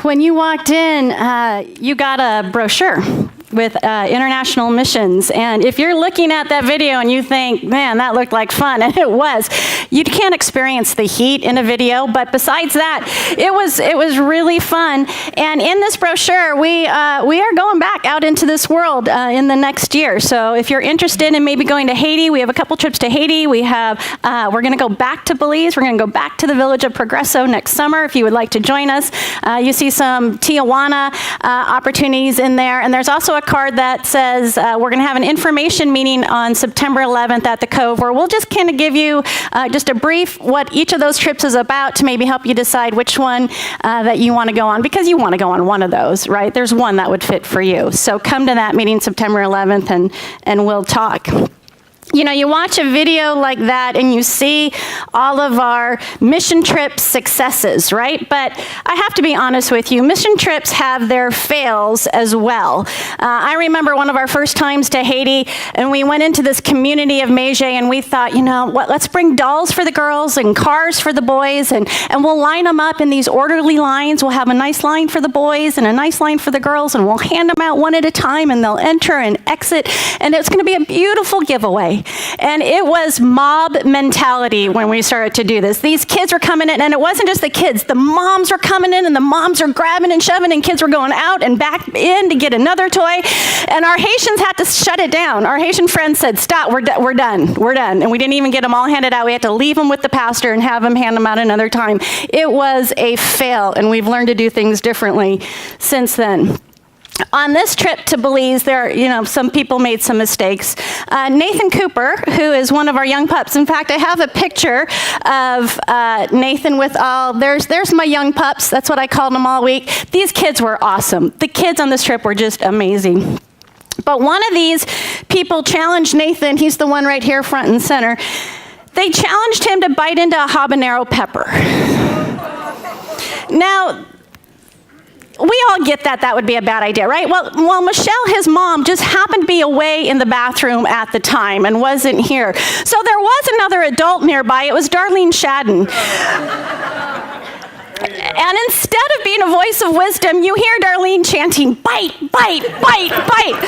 when you walked in, you got a brochure with international missions. And if you're looking at that video and you think, man, that looked like fun, and it was, you can't experience the heat in a video, but besides that, it was really fun. And in this brochure, we are going back out into this world in the next year. So if you're interested in maybe going to Haiti, we have a couple trips to Haiti. We're going to go back to Belize. We're going to go back to the village of Progreso next summer if you would like to join us. You see some Tijuana opportunities in there. And there's also a card that says we're going to have an information meeting on September 11th at the Cove, where we'll just kind of give you just a brief what each of those trips is about to maybe help you decide which one that you want to go on, because you want to go on one of those, right? There's one that would fit for you. So come to that meeting September 11th and we'll talk. You know, you watch a video like that and you see all of our mission trip successes, right? But I have to be honest with you, mission trips have their fails as well. I remember one of our first times to Haiti, and we went into this community of Meije, and we thought, you know what, let's bring dolls for the girls and cars for the boys, and we'll line them up in these orderly lines. We'll have a nice line for the boys and a nice line for the girls, and we'll hand them out one at a time, and they'll enter and exit, and it's going to be a beautiful giveaway. And it was mob mentality when we started to do this. These kids were coming in, and it wasn't just the kids. The moms were coming in, and the moms were grabbing and shoving, and kids were going out and back in to get another toy. And our Haitians had to shut it down. Our Haitian friends said, stop, we're done. And we didn't even get them all handed out. We had to leave them with the pastor and have him hand them out another time. It was a fail, and we've learned to do things differently since then. On this trip to Belize, some people made some mistakes. Nathan Cooper, who is one of our young pups. In fact, I have a picture of Nathan with there's my young pups. That's what I called them all week. These kids were awesome. The kids on this trip were just amazing. But one of these people challenged Nathan. He's the one right here, front and center. They challenged him to bite into a habanero pepper. Now, we all get that would be a bad idea, right? Well, Michelle, his mom, just happened to be away in the bathroom at the time and wasn't here. So there was another adult nearby. It was Darlene Shadden. And instead of being a voice of wisdom, you hear Darlene chanting, bite, bite, bite, bite.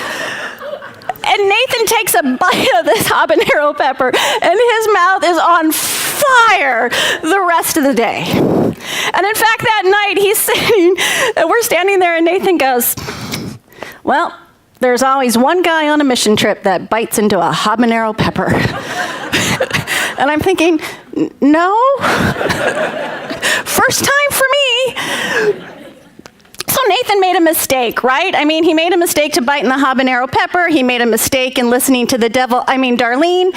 And Nathan takes a bite of this habanero pepper, and his mouth is on fire the rest of the day. And in fact, that night we're standing there, and Nathan goes, well, there's always one guy on a mission trip that bites into a habanero pepper. And I'm thinking, no, first time for me. So Nathan made a mistake, right? I mean, he made a mistake to bite in the habanero pepper. He made a mistake in listening to Darlene.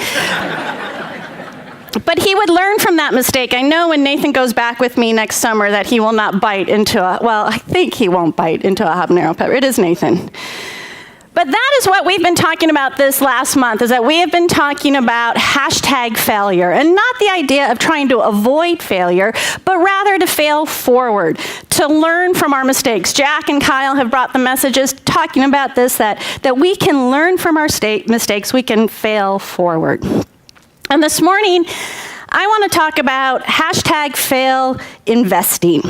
But he would learn from that mistake. I know when Nathan goes back with me next summer that he will not bite into I think he won't bite into a habanero pepper. It is Nathan. But that is what we've been talking about this last month, is that we have been talking about #failure, and not the idea of trying to avoid failure, but rather to fail forward, to learn from our mistakes. Jack and Kyle have brought the messages talking about this, that we can learn from our mistakes, we can fail forward. And this morning, I want to talk about #fail investing.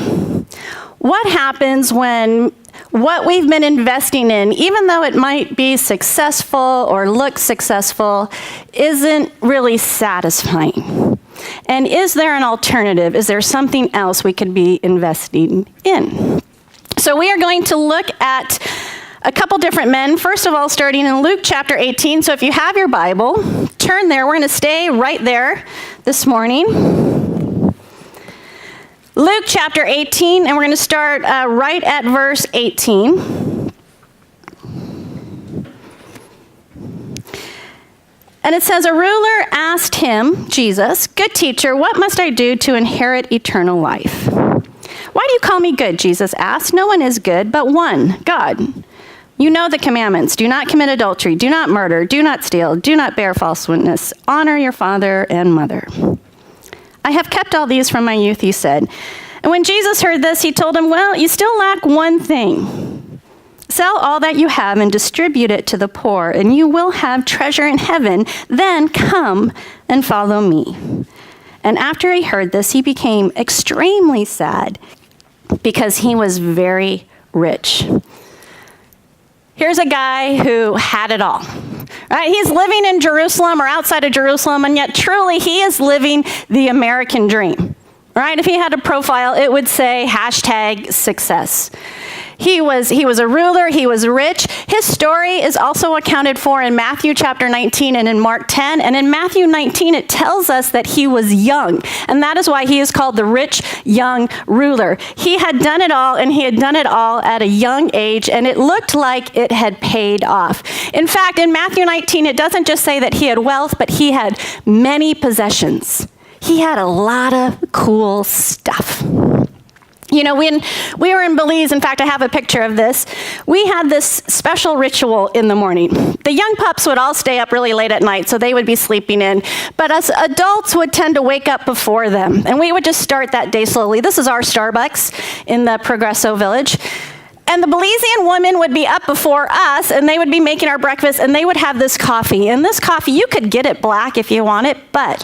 What happens when what we've been investing in, even though it might be successful or look successful, isn't really satisfying? And is there an alternative? Is there something else we could be investing in? So we are going to look at a couple different men. First of all, starting in Luke chapter 18. So if you have your Bible, turn there. We're going to stay right there this morning. Luke chapter 18, and we're going to start right at verse 18. And it says, a ruler asked him, Jesus, good teacher, what must I do to inherit eternal life? Why do you call me good? Jesus asked. No one is good but one, God. You know the commandments. Do not commit adultery. Do not murder. Do not steal. Do not bear false witness. Honor your father and mother. I have kept all these from my youth, he said. And when Jesus heard this, he told him, well, you still lack one thing. Sell all that you have and distribute it to the poor, and you will have treasure in heaven. Then come and follow me. And after he heard this, he became extremely sad because he was very rich. Here's a guy who had it all. Right? He's living in Jerusalem or outside of Jerusalem, and yet truly he is living the American dream. Right? If he had a profile, it would say #success. He was a ruler, he was rich. His story is also accounted for in Matthew chapter 19 and in Mark 10. And in Matthew 19, it tells us that he was young. And that is why he is called the rich young ruler. He had done it all, and he had done it all at a young age, and it looked like it had paid off. In fact, in Matthew 19, it doesn't just say that he had wealth, but he had many possessions. He had a lot of cool stuff. You know, when we were in Belize, in fact, I have a picture of this, we had this special ritual in the morning. The young pups would all stay up really late at night, so they would be sleeping in. But us adults would tend to wake up before them, and we would just start that day slowly. This is our Starbucks in the Progresso Village. And the Belizean women would be up before us, and they would be making our breakfast, and they would have this coffee. And this coffee, you could get it black if you want it, but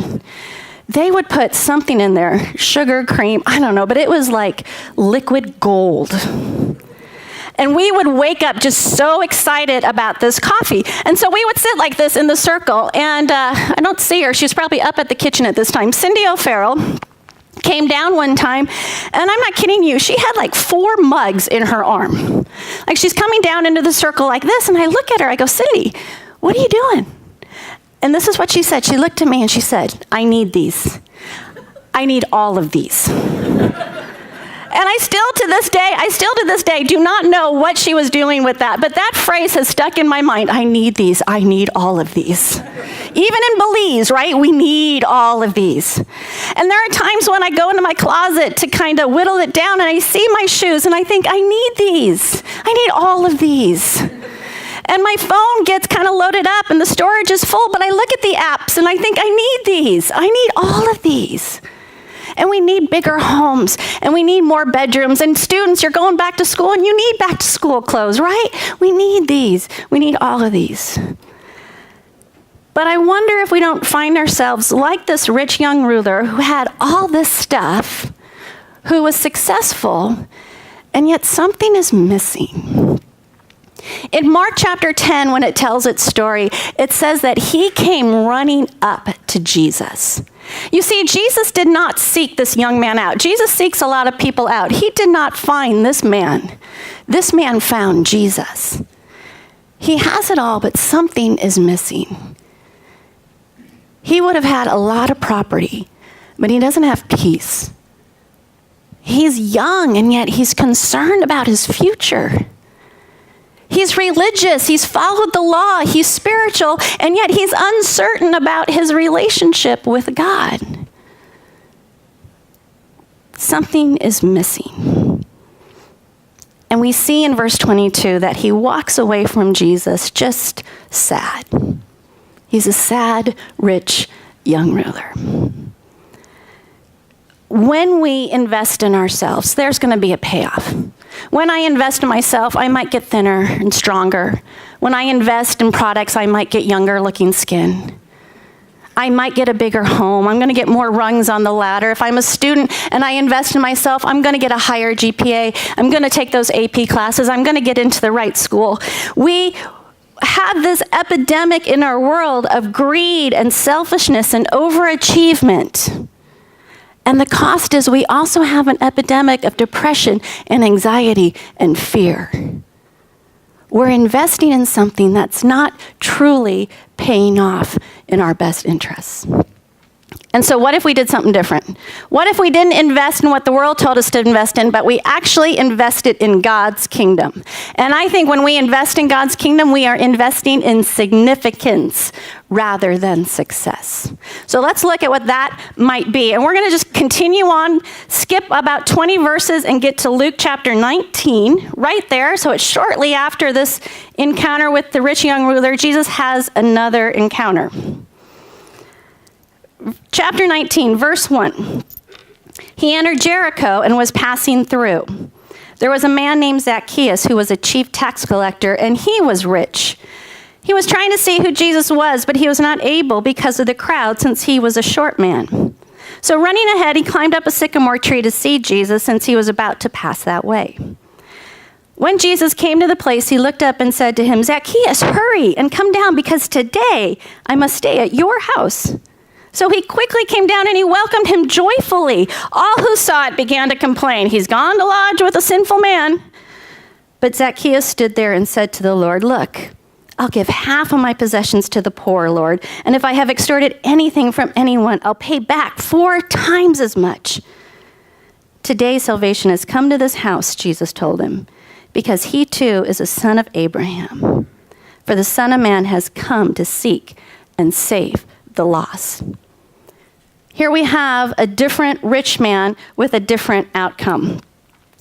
they would put something in there, sugar, cream, I don't know, but it was like liquid gold. And we would wake up just so excited about this coffee. And so we would sit like this in the circle, and I don't see her. She's probably up at the kitchen at this time. Cindy O'Farrell came down one time, and I'm not kidding you, she had like 4 mugs in her arm. Like she's coming down into the circle like this, and I look at her, I go, Cindy, what are you doing? And this is what she said. She looked at me and she said, I need these. I need all of these. And I still to this day do not know what she was doing with that. But that phrase has stuck in my mind. I need these. I need all of these. Even in Belize, right? We need all of these. And there are times when I go into my closet to kind of whittle it down, and I see my shoes and I think, I need these. I need all of these. And my phone gets kind of loaded up and the storage is full, but I look at the apps and I think, I need these. I need all of these. And we need bigger homes, and we need more bedrooms. And students, you're going back to school, and you need back to school clothes, right? We need these. We need all of these. But I wonder if we don't find ourselves like this rich young ruler who had all this stuff, who was successful, and yet something is missing. In Mark chapter 10, when it tells its story, it says that he came running up to Jesus. You see, Jesus did not seek this young man out. Jesus seeks a lot of people out. He did not find this man. This man found Jesus. He has it all, but something is missing. He would have had a lot of property, but he doesn't have peace. He's young, and yet he's concerned about his future. He's religious, he's followed the law, he's spiritual, and yet he's uncertain about his relationship with God. Something is missing. And we see in verse 22 that he walks away from Jesus just sad. He's a sad, rich, young ruler. When we invest in ourselves, there's going to be a payoff. When I invest in myself, I might get thinner and stronger. When I invest in products, I might get younger looking skin. I might get a bigger home. I'm going to get more rungs on the ladder. If I'm a student and I invest in myself, I'm going to get a higher GPA. I'm going to take those AP classes. I'm going to get into the right school. We have this epidemic in our world of greed and selfishness and overachievement. And the cost is we also have an epidemic of depression and anxiety and fear. We're investing in something that's not truly paying off in our best interests. And so what if we did something different? What if we didn't invest in what the world told us to invest in, but we actually invested in God's kingdom? And I think when we invest in God's kingdom, we are investing in significance rather than success. So let's look at what that might be. And we're going to just continue on, skip about 20 verses and get to Luke chapter 19 right there. So it's shortly after this encounter with the rich young ruler, Jesus has another encounter. Chapter 19, verse 1. He entered Jericho and was passing through. There was a man named Zacchaeus who was a chief tax collector, and he was rich. He was trying to see who Jesus was, but he was not able because of the crowd, since he was a short man. So running ahead, he climbed up a sycamore tree to see Jesus since he was about to pass that way. When Jesus came to the place, he looked up and said to him, "Zacchaeus, hurry and come down because today I must stay at your house." So he quickly came down and he welcomed him joyfully. All who saw it began to complain, "He's gone to lodge with a sinful man." But Zacchaeus stood there and said to the Lord, "Look, I'll give half of my possessions to the poor, Lord, and if I have extorted anything from anyone, I'll pay back 4 times as much." "Today salvation has come to this house," Jesus told him, "because he too is a son of Abraham. For the Son of Man has come to seek and save the lost." Here we have a different rich man with a different outcome.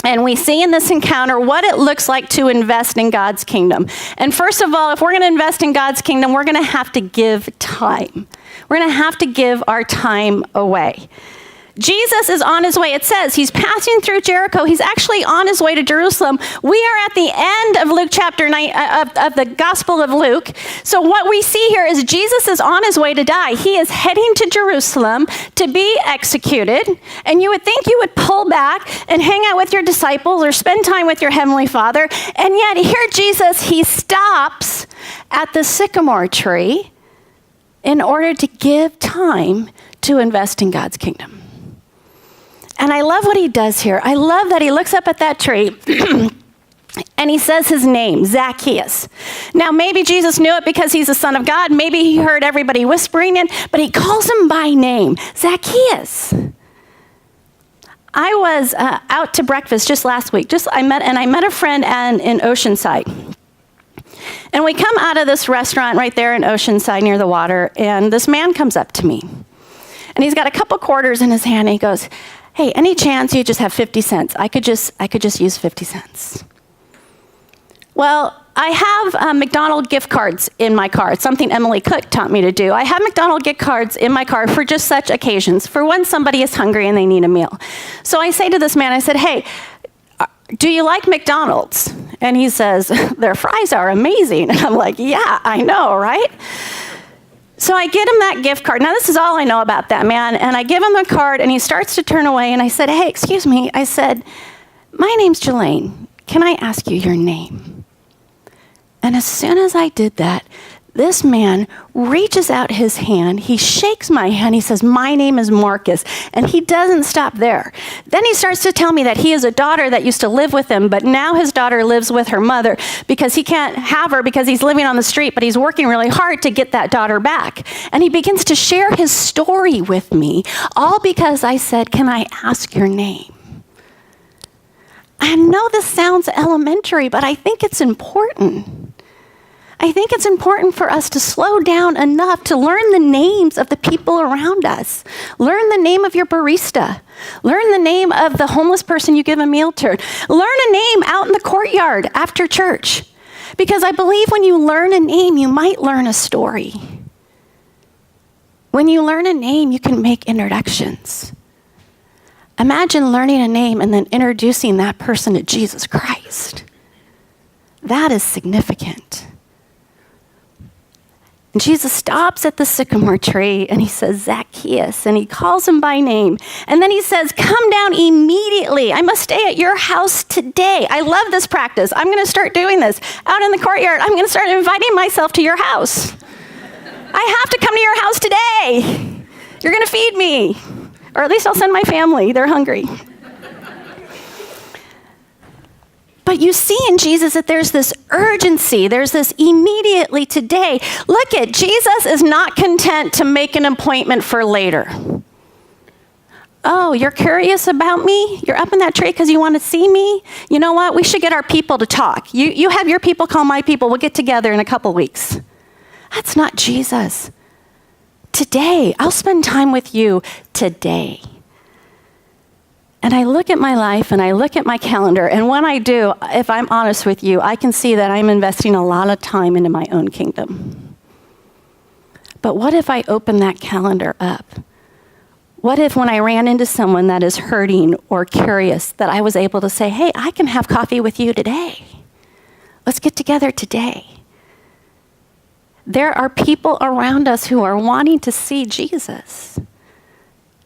And we see in this encounter what it looks like to invest in God's kingdom. And first of all, if we're going to invest in God's kingdom, we're going to have to give time. We're going to have to give our time away. Jesus is on his way. It says he's passing through Jericho. He's actually on his way to Jerusalem. We are at the end of Luke chapter 9, of the Gospel of Luke. So what we see here is Jesus is on his way to die. He is heading to Jerusalem to be executed. And you would think you would pull back and hang out with your disciples or spend time with your Heavenly Father. And yet here Jesus, he stops at the sycamore tree in order to give time to invest in God's kingdom. And I love what he does here. I love that he looks up at that tree and he says his name, Zacchaeus. Now, maybe Jesus knew it because he's the Son of God. Maybe he heard everybody whispering it, but he calls him by name, Zacchaeus. I was out to breakfast just last week. I met a friend in Oceanside. And we come out of this restaurant right there in Oceanside near the water, and this man comes up to me. And he's got a couple quarters in his hand, and he goes, "Hey, any chance you just have 50 cents? I could just use 50 cents. Well, I have McDonald's gift cards in my car. It's something Emily Cook taught me to do. I have McDonald's gift cards in my car for just such occasions, for when somebody is hungry and they need a meal. So I say to this man, I said, "Hey, do you like McDonald's?" And he says, "Their fries are amazing." And I'm like, "Yeah, I know, right?" So I get him that gift card. Now, this is all I know about that man. And I give him the card, and he starts to turn away. And I said, "Hey, excuse me." I said, "My name's Jilane. Can I ask you your name?" And as soon as I did that, this man reaches out his hand. He shakes my hand. He says, "My name is Marcus." And he doesn't stop there. Then he starts to tell me that he has a daughter that used to live with him, but now his daughter lives with her mother because he can't have her because he's living on the street, but he's working really hard to get that daughter back. And he begins to share his story with me, all because I said, "Can I ask your name?" I know this sounds elementary, but I think it's important. I think it's important for us to slow down enough to learn the names of the people around us. Learn the name of your barista. Learn the name of the homeless person you give a meal to. Learn a name out in the courtyard after church. Because I believe when you learn a name, you might learn a story. When you learn a name, you can make introductions. Imagine learning a name and then introducing that person to Jesus Christ. That is significant. And Jesus stops at the sycamore tree and he says, "Zacchaeus," and he calls him by name. And then he says, "Come down immediately. I must stay at your house today." I love this practice. I'm going to start doing this. Out in the courtyard, I'm going to start inviting myself to your house. I have to come to your house today. You're going to feed me. Or at least I'll send my family. They're hungry. But you see in Jesus that there's this urgency. There's this immediately today. Look at Jesus is not content to make an appointment for later. "Oh, you're curious about me? You're up in that tree because you want to see me? You know what? We should get our people to talk. You have your people call my people. We'll get together in a couple weeks." That's not Jesus. Today, I'll spend time with you today. And I look at my life and I look at my calendar, and when I do, if I'm honest with you, I can see that I'm investing a lot of time into my own kingdom. But what if I open that calendar up? What if when I ran into someone that is hurting or curious, that I was able to say, "Hey, I can have coffee with you today. Let's get together today." There are people around us who are wanting to see Jesus.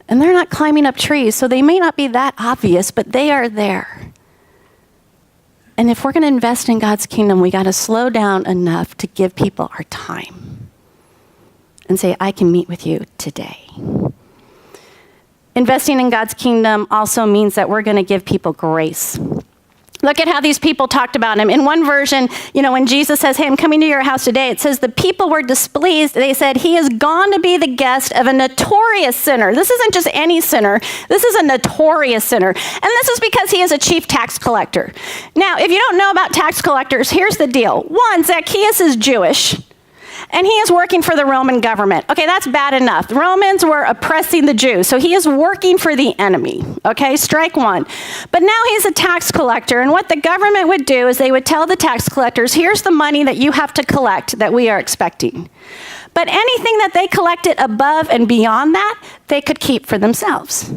And they're not climbing up trees, so they may not be that obvious, but they are there. And if we're going to invest in God's kingdom, we got to slow down enough to give people our time and say, I can meet with you today. Investing in God's kingdom also means that we're going to give people grace. Look at how these people talked about him. In one version, when Jesus says, hey, I'm coming to your house today, it says the people were displeased. They said, he is gone to be the guest of a notorious sinner. This isn't just any sinner. This is a notorious sinner. And this is because he is a chief tax collector. Now, if you don't know about tax collectors, here's the deal. One, Zacchaeus is Jewish. And he is working for the Roman government. Okay, that's bad enough. The Romans were oppressing the Jews, so he is working for the enemy. Okay, strike one. But now he's a tax collector, and what the government would do is they would tell the tax collectors, here's the money that you have to collect that we are expecting. But anything that they collected above and beyond that, they could keep for themselves.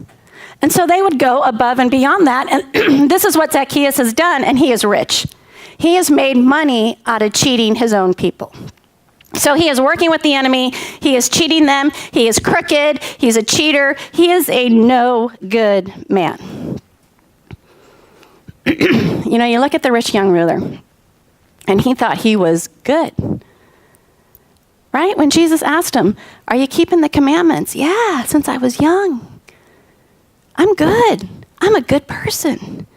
And so they would go above and beyond that, and this is what Zacchaeus has done, and he is rich. He has made money out of cheating his own people. So he is working with the enemy. He is cheating them. He is crooked. He's a cheater. He is a no good man. You look at the rich young ruler, and he thought he was good. Right? When Jesus asked him, are you keeping the commandments? Yeah, since I was young. I'm good. I'm a good person.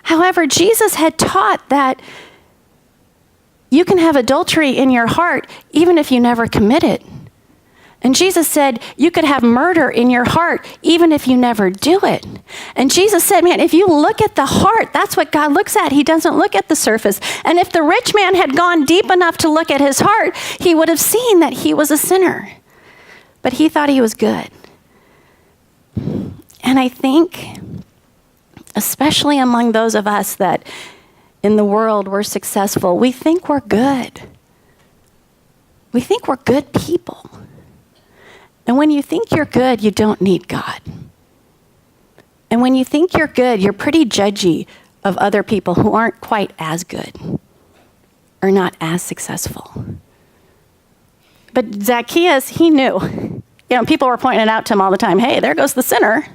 However, Jesus had taught that you can have adultery in your heart even if you never commit it. And Jesus said you could have murder in your heart even if you never do it. And Jesus said, man, if you look at the heart, that's what God looks at. He doesn't look at the surface. And if the rich man had gone deep enough to look at his heart, he would have seen that he was a sinner. But he thought he was good. And I think, especially among those of us that in the world we're successful, we think we're good. We think we're good people. And when you think you're good, you don't need God. And when you think you're good, you're pretty judgy of other people who aren't quite as good or not as successful. But Zacchaeus, he knew. People were pointing it out to him all the time. Hey, there goes the sinner.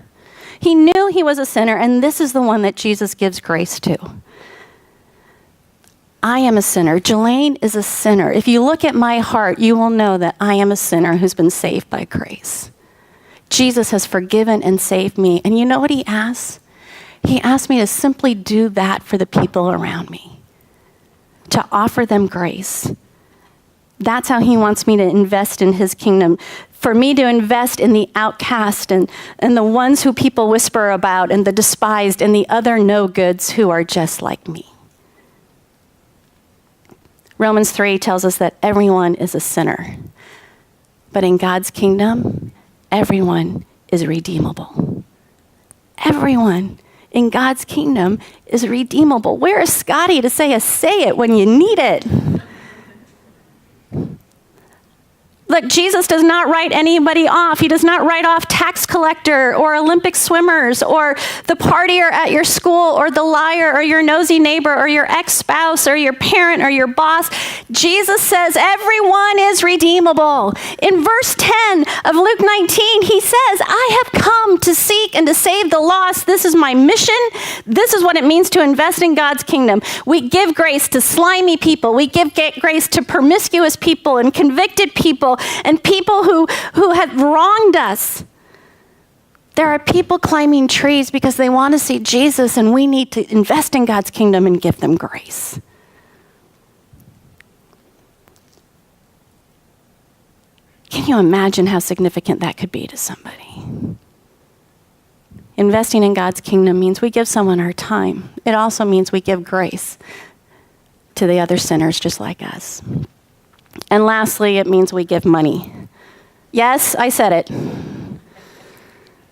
He knew he was a sinner, and this is the one that Jesus gives grace to. I am a sinner. Jilane is a sinner. If you look at my heart, you will know that I am a sinner who's been saved by grace. Jesus has forgiven and saved me. And you know what he asks? He asked me to simply do that for the people around me, to offer them grace. That's how he wants me to invest in his kingdom, for me to invest in the outcast and the ones who people whisper about and the despised and the other no-goods who are just like me. Romans 3 tells us that everyone is a sinner. But in God's kingdom, everyone is redeemable. Everyone in God's kingdom is redeemable. Where is Scotty to say it when you need it? Look, Jesus does not write anybody off. He does not write off tax collector or Olympic swimmers or the partier at your school or the liar or your nosy neighbor or your ex-spouse or your parent or your boss. Jesus says everyone is redeemable. In verse 10 of Luke 19, he says, I have come to seek and to save the lost. This is my mission. This is what it means to invest in God's kingdom. We give grace to slimy people. We give grace to promiscuous people and convicted people and people who have wronged us. There are people climbing trees because they want to see Jesus, and we need to invest in God's kingdom and give them grace. Can you imagine how significant that could be to somebody? Investing in God's kingdom means we give someone our time. It also means we give grace to the other sinners just like us. And lastly, it means we give money. Yes, I said it. You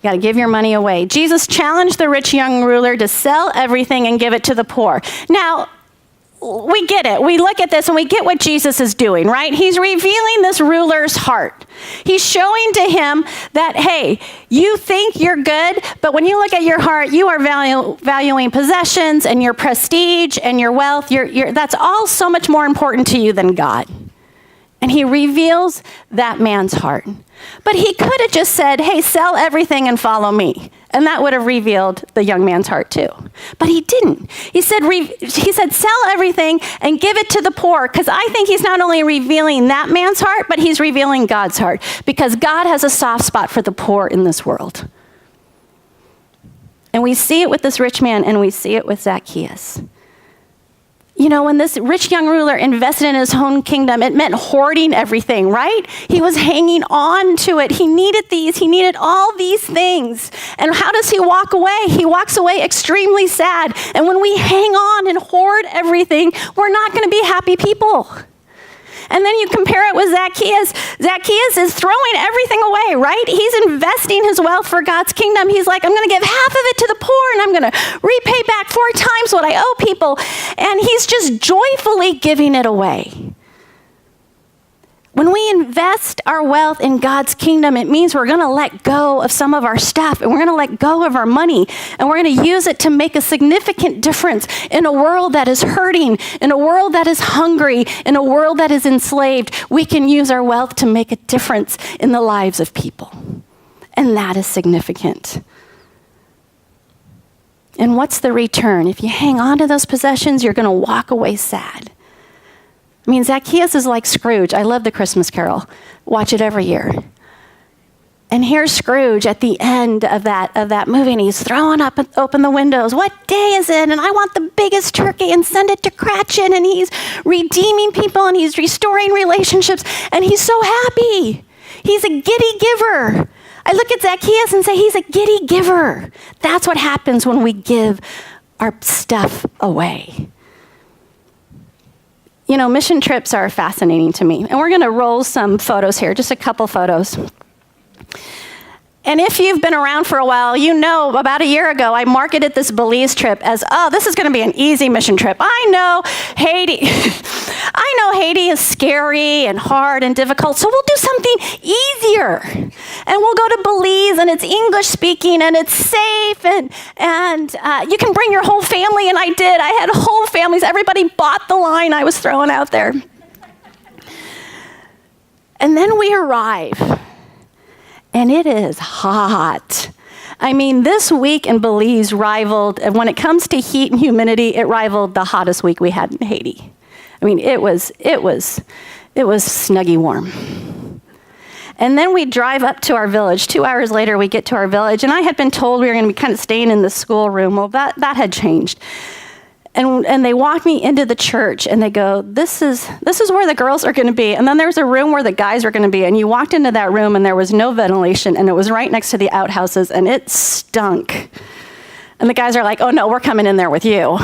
got to give your money away. Jesus challenged the rich young ruler to sell everything and give it to the poor. Now, we get it. We look at this and we get what Jesus is doing, right? He's revealing this ruler's heart. He's showing to him that, hey, you think you're good, but when you look at your heart, you are valuing possessions and your prestige and your wealth. That's all so much more important to you than God. And he reveals that man's heart. But he could have just said, hey, sell everything and follow me. And that would have revealed the young man's heart too. But he didn't. He said, sell everything and give it to the poor. Because I think he's not only revealing that man's heart, but he's revealing God's heart. Because God has a soft spot for the poor in this world. And we see it with this rich man, and we see it with Zacchaeus. You know, when this rich young ruler invested in his own kingdom, it meant hoarding everything, right? He was hanging on to it. He needed he needed all these things. And how does he walk away? He walks away extremely sad. And when we hang on and hoard everything, we're not going to be happy people. And then you compare it with Zacchaeus. Zacchaeus is throwing everything away, right? He's investing his wealth for God's kingdom. He's like, I'm going to give half of it to the poor, and I'm going to repay back 4 times what I owe people. And he's just joyfully giving it away. When we invest our wealth in God's kingdom, it means we're going to let go of some of our stuff, and we're going to let go of our money, and we're going to use it to make a significant difference in a world that is hurting, in a world that is hungry, in a world that is enslaved. We can use our wealth to make a difference in the lives of people, and that is significant. And what's the return? If you hang on to those possessions, you're going to walk away sad. I mean, Zacchaeus is like Scrooge. I love the Christmas Carol. Watch it every year. And here's Scrooge at the end of that movie, and he's throwing open the windows. What day is it? And I want the biggest turkey, and send it to Cratchit. And he's redeeming people, and he's restoring relationships, and he's so happy. He's a giddy giver. I look at Zacchaeus and say, he's a giddy giver. That's what happens when we give our stuff away. You know, mission trips are fascinating to me. And we're going to roll some photos here, just a couple photos. And if you've been around for a while, you know about a year ago, I marketed this Belize trip as, oh, this is going to be an easy mission trip. I know Haiti is scary and hard and difficult, so we'll do something easier. And we'll go to Belize, and it's English speaking, and it's safe, and you can bring your whole family, and I did. I had whole families. Everybody bought the line I was throwing out there. And then we arrive. And it is hot. I mean, this week in Belize rivaled, when it comes to heat and humidity, it rivaled the hottest week we had in Haiti. I mean, it was snuggy warm. And then we drive up to our village. 2 hours later, we get to our village, and I had been told we were going to be kind of staying in the schoolroom. Well, that had changed. And they walked me into the church, and they go, this is where the girls are going to be. And then there's a room where the guys are going to be. And you walked into that room, and there was no ventilation, and it was right next to the outhouses, and it stunk. And the guys are like, oh, no, we're coming in there with you.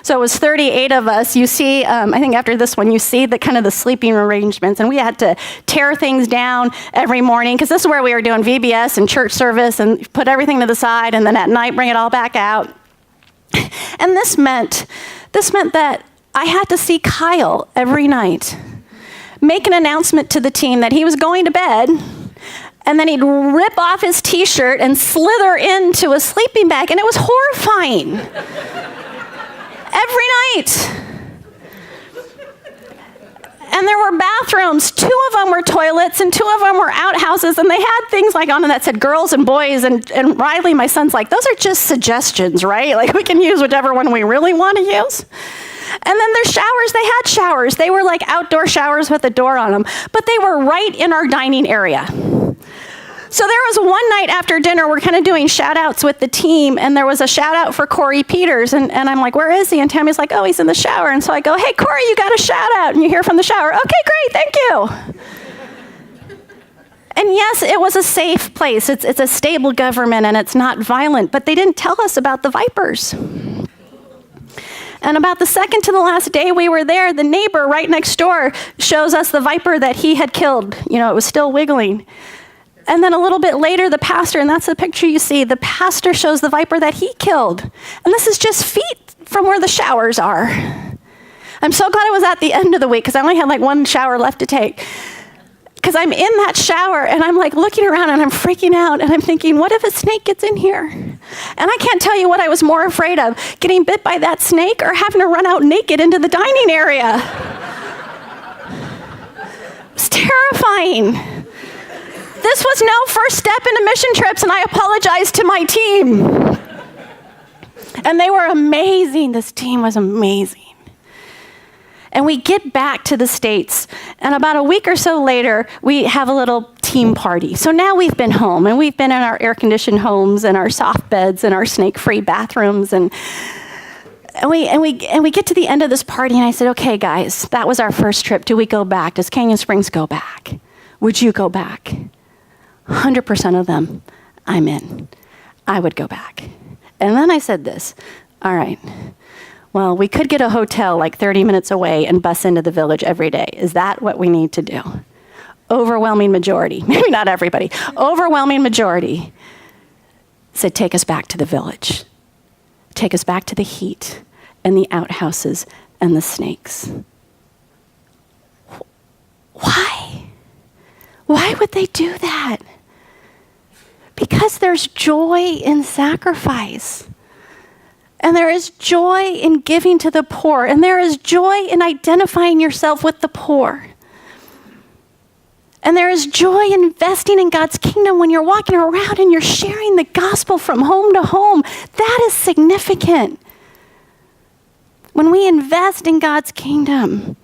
So it was 38 of us. You see, I think after this one, you see the sleeping arrangements. And we had to tear things down every morning, because this is where we were doing VBS and church service, and put everything to the side, and then at night bring it all back out. And this meant that I had to see Kyle every night, make an announcement to the team that he was going to bed, and then he'd rip off his t-shirt and slither into a sleeping bag, and it was horrifying. Every night. And there were bathrooms. 2 of them were toilets, and 2 of them were outhouses, and they had things like on them that said girls and boys, and Riley, my son's like, those are just suggestions, right? Like, we can use whichever one we really want to use. And then there's showers. They had showers. They were like outdoor showers with a door on them, but they were right in our dining area. So there was one night after dinner, we're kind of doing shout outs with the team, and there was a shout out for Corey Peters, and I'm like, where is he? And Tammy's like, oh, he's in the shower. And so I go, hey, Corey, you got a shout out. And you hear from the shower, okay, great, thank you. And yes, it was a safe place. It's a stable government, and it's not violent, but they didn't tell us about the vipers. And about the second to the last day we were there, the neighbor right next door shows us the viper that he had killed. You know, it was still wiggling. And then a little bit later, the pastor, and that's the picture you see, the pastor shows the viper that he killed. And this is just feet from where the showers are. I'm so glad it was at the end of the week, because I only had like 1 shower left to take. Because I'm in that shower, and I'm like looking around, and I'm freaking out, and I'm thinking, what if a snake gets in here? And I can't tell you what I was more afraid of, getting bit by that snake or having to run out naked into the dining area. was terrifying. This was no first step into mission trips, and I apologized to my team. And they were amazing. This team was amazing. And we get back to the States, and about a week or so later, we have a little team party. So now we've been home, and we've been in our air-conditioned homes and our soft beds and our snake-free bathrooms, and we get to the end of this party, and I said, okay, guys, that was our first trip. Do we go back? Does Canyon Springs go back? Would you go back? 100% of them, I'm in. I would go back. And then I said this, all right, well, we could get a hotel like 30 minutes away and bus into the village every day. Is that what we need to do? Overwhelming majority, maybe not everybody, overwhelming majority said, take us back to the village. Take us back to the heat and the outhouses and the snakes. Why? Why would they do that? Because there's joy in sacrifice. And there is joy in giving to the poor. And there is joy in identifying yourself with the poor. And there is joy in investing in God's kingdom when you're walking around and you're sharing the gospel from home to home. That is significant. When we invest in God's kingdom,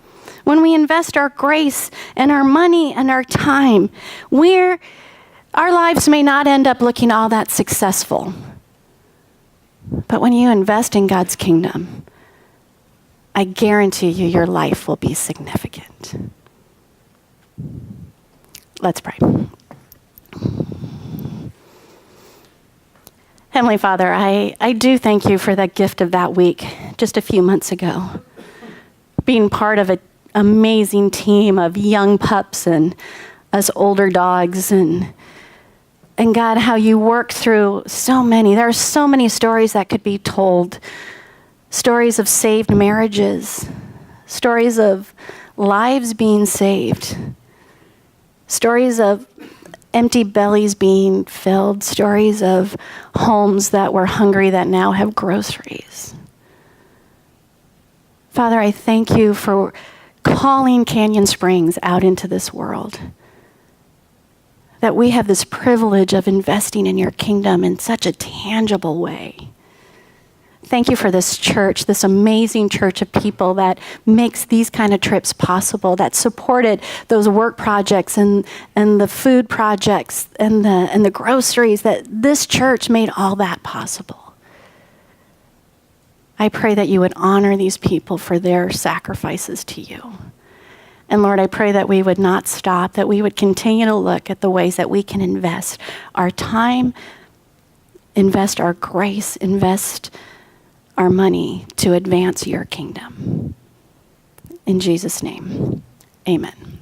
when we invest our grace and our money and our time, our lives may not end up looking all that successful. But when you invest in God's kingdom, I guarantee you your life will be significant. Let's pray. Heavenly Father, I do thank you for that gift of that week just a few months ago. Being part of an amazing team of young pups and us older dogs, and God, how you work through so many. There are so many stories that could be told. Stories of saved marriages. Stories of lives being saved. Stories of empty bellies being filled. Stories of homes that were hungry that now have groceries. Father, I thank you for calling Canyon Springs out into this world. That we have this privilege of investing in your kingdom in such a tangible way. Thank you for this church, this amazing church of people that makes these kind of trips possible, that supported those work projects and the food projects and the groceries, that this church made all that possible. I pray that you would honor these people for their sacrifices to you. And Lord, I pray that we would not stop, that we would continue to look at the ways that we can invest our time, invest our grace, invest our money to advance your kingdom. In Jesus' name, amen.